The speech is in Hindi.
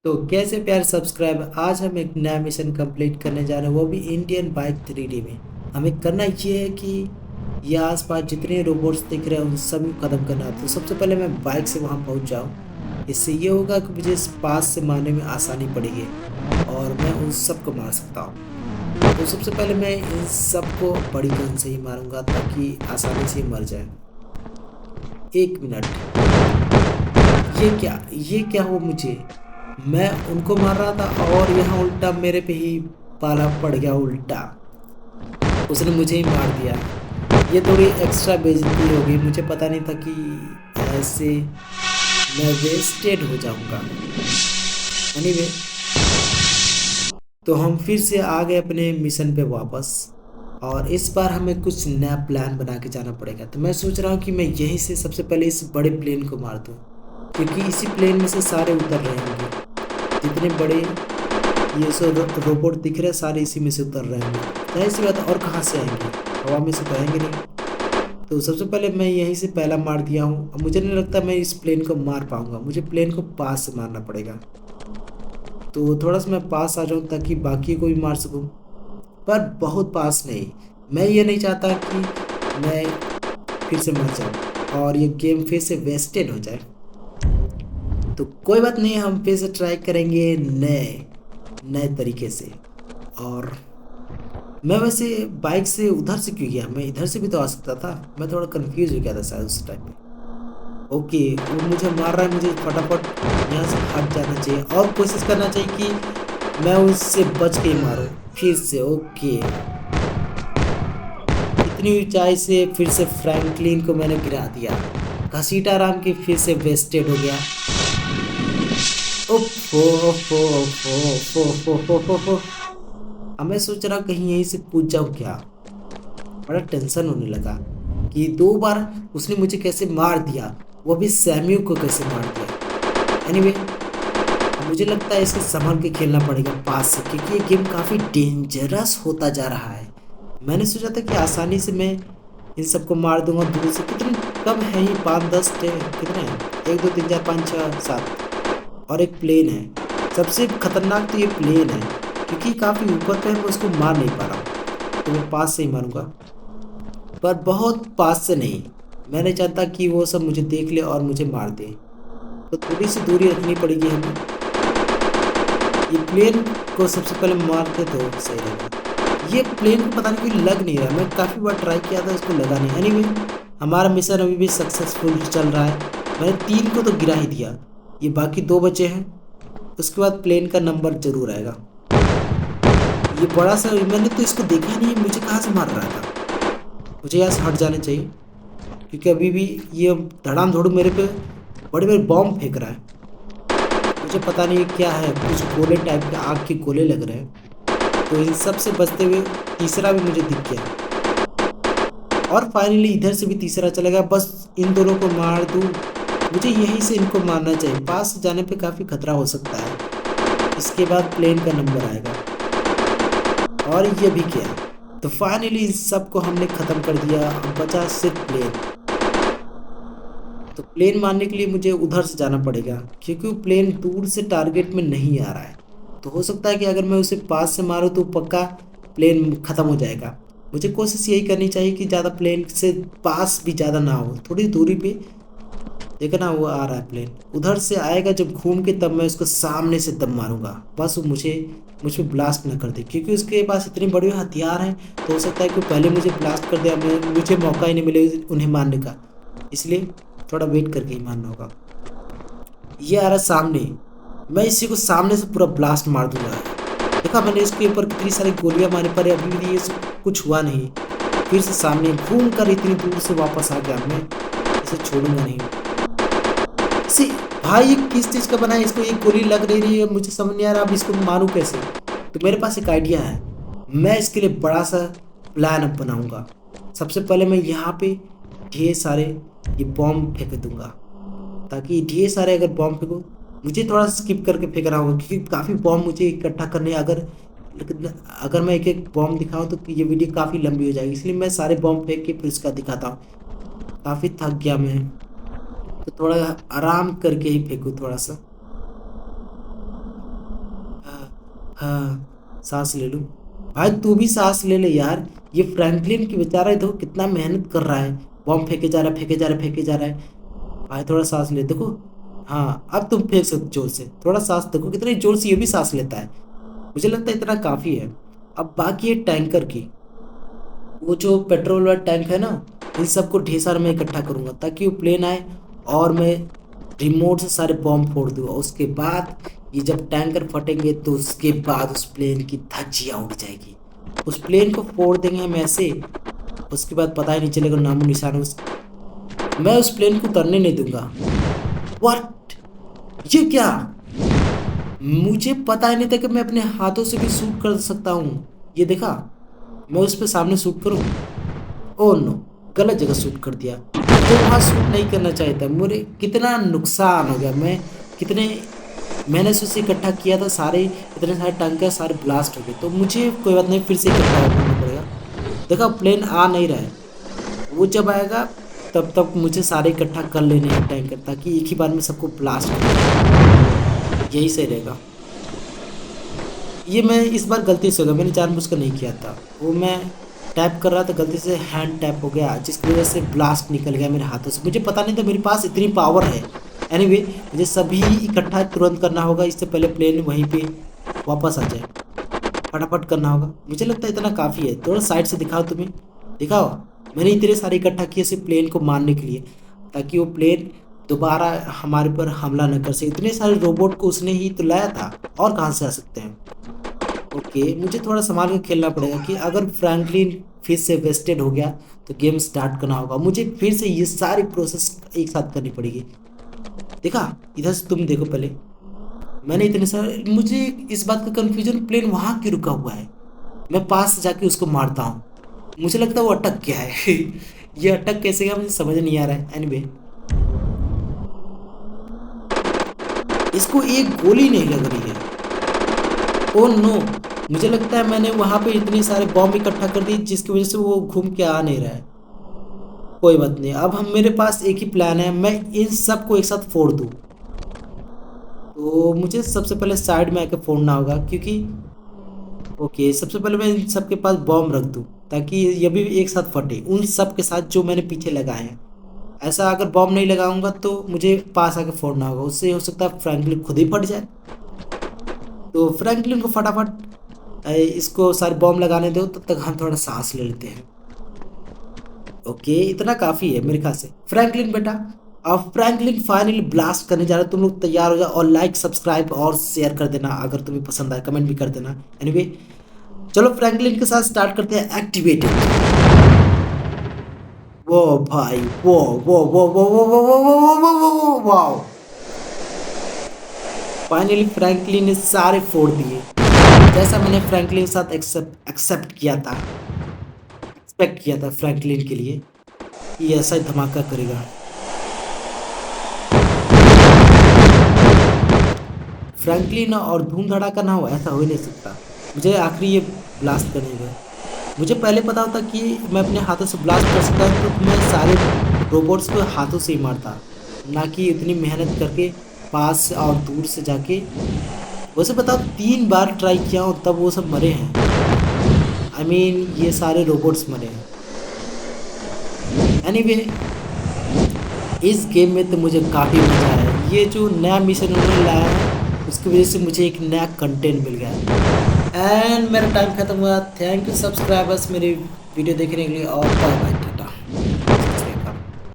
तो कैसे प्यार सब्सक्राइब, आज हम एक नया मिशन कंप्लीट करने जा रहे हैं, वो भी इंडियन बाइक 3D में। हमें करना ये है कि ये आसपास जितने रोबोट्स दिख रहे हैं उन सभी को खत्म करना है। तो सबसे पहले मैं बाइक से वहां पहुंच जाऊं। इससे ये होगा कि मुझे इस पास से मारने में आसानी पड़ेगी और मैं उन सबको मार सकता हूँ। तो सबसे पहले मैं इन सबको बड़ी गन से ही मारूंगा ताकि आसानी से मर जाए। 1 मिनट, ये क्या हुआ मुझे? मैं उनको मार रहा था और यहाँ उल्टा मेरे पे ही पाला पड़ गया। उल्टा उसने मुझे ही मार दिया। ये थोड़ी एक्स्ट्रा बेइज्जती हो गई। मुझे पता नहीं था कि ऐसे मैं वेस्टेड हो जाऊंगा। एनीवे, तो हम फिर से आ गए अपने मिशन पे वापस। और इस बार हमें कुछ नया प्लान बना के जाना पड़ेगा। तो मैं सोच रहा हूँ कि मैं यहीं से सबसे पहले इस बड़े प्लेन को मार दूँ, क्योंकि इसी प्लेन में से सारे उतर रहे होंगे। जितने बड़े ये रोबोट दिख रहे हैं सारे इसी में से उतर रहे हैं। जाहिर सी बात है, और कहाँ से आएंगे? हवा में से तो आएंगे नहीं। तो सबसे पहले मैं यहीं से पहला मार दिया हूँ। अब मुझे नहीं लगता मैं इस प्लेन को मार पाऊंगा। मुझे प्लेन को पास से मारना पड़ेगा। तो थोड़ा सा मैं पास आ जाऊँ ताकि बाकी को भी मार सकूँ, पर बहुत पास नहीं। मैं ये नहीं चाहता कि मैं फिर से मर जाऊँ और ये गेम फिर से वेस्टेड हो जाए। तो कोई बात नहीं, हम फिर से ट्राई करेंगे नए नए तरीके से। और मैं वैसे बाइक से उधर से क्यों गया? मैं इधर से भी तो आ सकता था। मैं थोड़ा कंफ्यूज हो गया था शायद उस टाइम पे। ओके, वो मुझे मार रहा है, मुझे फटाफट यहाँ से हट जाना चाहिए और कोशिश करना चाहिए कि मैं उससे बच के ही मारूं फिर से। ओके, इतनी ऊंचाई से फिर से फ्रैंकलिन को मैंने गिरा दिया। घसीटा राम की फिर से वेस्टेड हो गया। ओफो ओफो ओफो ओफो ओफो ओफो ओफो। अब मैं सोच रहा हूँ कहीं यहीं से पूछ जाऊँ क्या। बड़ा टेंशन होने लगा कि 2 बार उसने मुझे कैसे मार दिया, वो भी सैम्यू को कैसे मार दिया। एनीवे, मुझे लगता है इसे संभल के खेलना पड़ेगा पास से, क्योंकि ये गेम काफ़ी डेंजरस होता जा रहा है। मैंने सोचा था कि आसानी से मैं इन सबको मार दूंगा दूर से। कितने कम है ही, 5-10 कितने हैं? 1 2 3 4 5 6 7 और एक प्लेन है। सबसे खतरनाक तो ये प्लेन है, क्योंकि काफ़ी ऊपर पे है, मैं उसको मार नहीं पा रहा हूँ। तो मैं पास से ही मारूंगा, पर बहुत पास से नहीं। मैं नहीं चाहता कि वो सब मुझे देख ले और मुझे मार दे। तो थोड़ी सी दूरी रखनी पड़ेगी हमें। ये प्लेन को सबसे पहले मारते तो सही रहेगा। ये प्लेन को पता नहीं क्यों लग नहीं रहा। मैं काफ़ी बार ट्राई किया था, इसको लगा नहीं। एनीवे, हमारा मिशन अभी भी सक्सेसफुल चल रहा है। मैंने 3 को तो गिरा ही दिया, ये बाकी 2 बचे हैं। उसके बाद प्लेन का नंबर जरूर आएगा। ये बड़ा सा, मैंने तो इसको देखा ही नहीं है, मुझे कहाँ से मार रहा था। मुझे यहाँ से हट जाना चाहिए, क्योंकि अभी भी ये धड़ाम धोड़ मेरे पे बड़े बड़े बॉम्ब फेंक रहा है। मुझे पता नहीं क्या है, कुछ गोले टाइप के आग के गोले लग रहे हैं। तो इन सब से बचते हुए तीसरा भी मुझे दिख गया और फाइनली इधर से भी तीसरा चला गया। बस इन दोनों को मार दूँ। मुझे यहीं से इनको मारना चाहिए, पास से जाने पे काफ़ी खतरा हो सकता है। इसके बाद प्लेन का नंबर आएगा और ये भी किया। तो फाइनली इन सबको हमने ख़त्म कर दिया। अब बचा सिर्फ प्लेन। तो प्लेन मारने के लिए मुझे उधर से जाना पड़ेगा, क्योंकि वो प्लेन दूर से टारगेट में नहीं आ रहा है। तो हो सकता है कि अगर मैं उसे पास से मारूं तो पक्का प्लेन ख़त्म हो जाएगा। मुझे कोशिश यही करनी चाहिए कि ज़्यादा प्लेन से पास भी ज़्यादा ना हो, थोड़ी दूरी पे। देखना, वो आ रहा है प्लेन। उधर से आएगा जब घूम के, तब मैं उसको सामने से दम मारूंगा। बस वो मुझ पे ब्लास्ट ना कर दे, क्योंकि उसके पास इतनी बड़ी हथियार हैं। तो हो सकता है कि वो पहले मुझे ब्लास्ट कर दे, मुझे मौका ही नहीं मिले उन्हें मारने का। इसलिए थोड़ा वेट करके ही मारना होगा। ये आ रहा है सामने, मैं इसी को सामने से पूरा ब्लास्ट मार दूंगा। देखा मैंने इसके ऊपर कितनी सारी गोलियां मारी, पर अभी भी ये कुछ हुआ नहीं। फिर से सामने घूम कर इतनी दूर से वापस आ गया। मैं इसे छोड़ूंगा नहीं। सी भाई, ये किस चीज़ का बना है? इसको एक गोली लग नहीं रही है, मुझे समझ नहीं आ रहा अब इसको मारूं कैसे। तो मेरे पास एक आइडिया है। मैं इसके लिए बड़ा सा प्लान अब बनाऊंगा। सबसे पहले मैं यहाँ पे ढेर सारे ये बॉम्ब फेंक दूंगा, ताकि ढेर सारे अगर बॉम्ब फेंको, मुझे थोड़ा स्किप करके फेंकना होगा, क्योंकि काफ़ी बॉम्ब मुझे इकट्ठा करने अगर अगर मैं एक एक बॉम्ब दिखाऊं तो ये वीडियो काफ़ी लंबी हो जाएगी। इसलिए मैं सारे बॉम्ब फेंक के फिर उसका दिखाता हूँ। काफ़ी थक गया मैं, तो थोड़ा आराम करके ही फेंकूँ थोड़ा सा। हाँ, सांस ले लूँ। भाई तू भी सांस ले ले यार। ये फ्रैंकलिन की बेचारा देखो कितना मेहनत कर रहा है। बॉम्ब फेंके जा रहा है, फेंके जा रहा है, फेंके जा रहा है। भाई थोड़ा सांस ले देखो। हाँ, अब तुम फेंक सकते जोर से। थोड़ा सांस देखो कितनी जोर से ये भी सांस लेता है। मुझे लगता है इतना काफी है। अब बाकी है टैंकर की। वो जो पेट्रोल वाला टैंक है ना, इन सबको ढेर सारा मैं इकट्ठा करूंगा ताकि वो प्लेन आए और मैं रिमोट से सारे बॉम्ब फोड़ दूंगा। उसके बाद ये जब टैंकर फटेंगे तो उसके बाद उस प्लेन की धज्जियां उड़ जाएगी। उस प्लेन को फोड़ देंगे हम ऐसे। उसके बाद पता ही नहीं चलेगा नामो निशान मैं उस प्लेन को उतरने नहीं दूंगा। व्हाट? ये क्या? मुझे पता ही नहीं था कि मैं अपने हाथों से भी शूट कर सकता हूँ। ये देखा? मैं उस पे सामने शूट करूँ? ओह नो, गलत जगह शूट कर दिया। तो वहाँ शूट नहीं करना चाहिए था। मुझे कितना नुकसान हो गया। मैं कितने मैंने से उसे इकट्ठा किया था सारे, इतने सारे टंके सारे ब्लास्ट हो गए। तो मुझे कोई बात नहीं, फिर से इकट्ठा करना पड़ेगा। देखा प्लेन आ नहीं रहा है। वो जब आएगा तब तक मुझे सारे इकट्ठा कर लेने हैं टैंकर, ताकि एक ही बार में सबको ब्लास्ट कर। यही सही रहेगा। ये मैं इस बार गलती से हो गया, मैंने जानबूझकर नहीं किया था। वो मैं टैप कर रहा था, गलती से हैंड टैप हो गया जिसकी वजह से ब्लास्ट निकल गया मेरे हाथों से। मुझे पता नहीं था मेरे पास इतनी पावर है। एनीवे मुझे सभी इकट्ठा तुरंत करना होगा, इससे पहले प्लेन वहीं पे वापस आ जाए। फटाफट करना होगा। मुझे लगता है इतना काफ़ी है। थोड़ा साइड से दिखाओ, तुम्हें दिखाओ। मैंने इतने सारे इकट्ठा किए सिर्फ प्लेन को मारने के लिए, ताकि वो प्लेन दोबारा हमारे पर हमला न कर सके। इतने सारे रोबोट को उसने ही तो लाया था, और कहाँ से आ सकते हैं। ओके, मुझे थोड़ा संभाल के खेलना पड़ेगा कि अगर फ्रैंकलिन फिर से वेस्टेड हो गया तो गेम स्टार्ट करना होगा। मुझे फिर से ये सारी प्रोसेस एक साथ करनी पड़ेगी। देखा? इधर से तुम देखो पहले। मैंने इतने सारे, मुझे इस बात का कंफ्यूजन, प्लेन वहां क्यों रुका हुआ है? मैं पास जाके उसको मारता हूँ। मुझे लगता है वो अटक गया है। ये अटक कैसे गया मुझे समझ नहीं आ रहा है। एनीवे इसको एक गोली नहीं लग रही है। ओह नो, मुझे लगता है मैंने वहां पे इतने सारे बॉम्ब इकट्ठा कर दिए जिसकी वजह से वो घूम के आ नहीं रहा है। कोई बात नहीं, अब हम मेरे पास एक ही प्लान है, मैं इन सबको एक साथ फोड़ दूं। तो मुझे सबसे पहले साइड में आके फोड़ना होगा, क्योंकि ओके सबसे पहले मैं इन सबके पास बॉम्ब रख दूं ताकि ये भी एक साथ फटे उन सब के साथ जो मैंने पीछे लगाए हैं। ऐसा अगर बॉम्ब नहीं लगाऊंगा तो मुझे पास आके फोड़ना होगा, उससे हो सकता है फ्रैंकलिन खुद ही फट जाए। तो फ्रैंकलिन को फटाफट इसको सारे बॉम्ब लगाने दो, तब तक हम थोड़ा सांस ले लेते हैं। ओके, इतना काफ़ी है मेरे ख्याल से। फ्रैंकलिन बेटा, अब फ्रैंकलिन फाइनली ब्लास्ट करने जा रहा है। तुम लोग तैयार हो जाओ और लाइक सब्सक्राइब और शेयर कर देना अगर तुम्हें पसंद आए, कमेंट भी कर देना। एनीवे चलो फ्रैंकलिन के साथ स्टार्ट करते हैं। एक्टिवेटेड। वो भाई वो वाओ, फाइनली फ्रैंकलिन ने सारे फोड़ दिए जैसा मैंने फ्रैंकलिन के साथ एक्सेप्ट किया था, एक्सपेक्ट किया था फ्रैंकलिन के लिए कि ऐसा ही धमाका करेगा। फ्रैंकलिन और धूम धड़ाका ना हो, ऐसा हो ही नहीं सकता। मुझे आखिरी ये ब्लास्ट करने दो। मुझे पहले पता होता कि मैं अपने हाथों से ब्लास्ट कर सकता हूँ तो मैं सारे रोबोट्स को हाथों से ही मारता, ना कि इतनी मेहनत करके पास और दूर से जाके। वैसे बताओ 3 बार ट्राई किया और तब वो सब मरे हैं। आई मीन ये सारे रोबोट्स मरे हैं। एनीवे इस गेम में तो मुझे काफ़ी मज़ा आया। ये जो नया मिशन उन्होंने लाया है उसकी वजह से मुझे एक नया कंटेंट मिल गया। एंड मेरा टाइम खत्म हुआ। थैंक यू सब्सक्राइबर्स मेरी वीडियो देखने के लिए, और बाय बाय।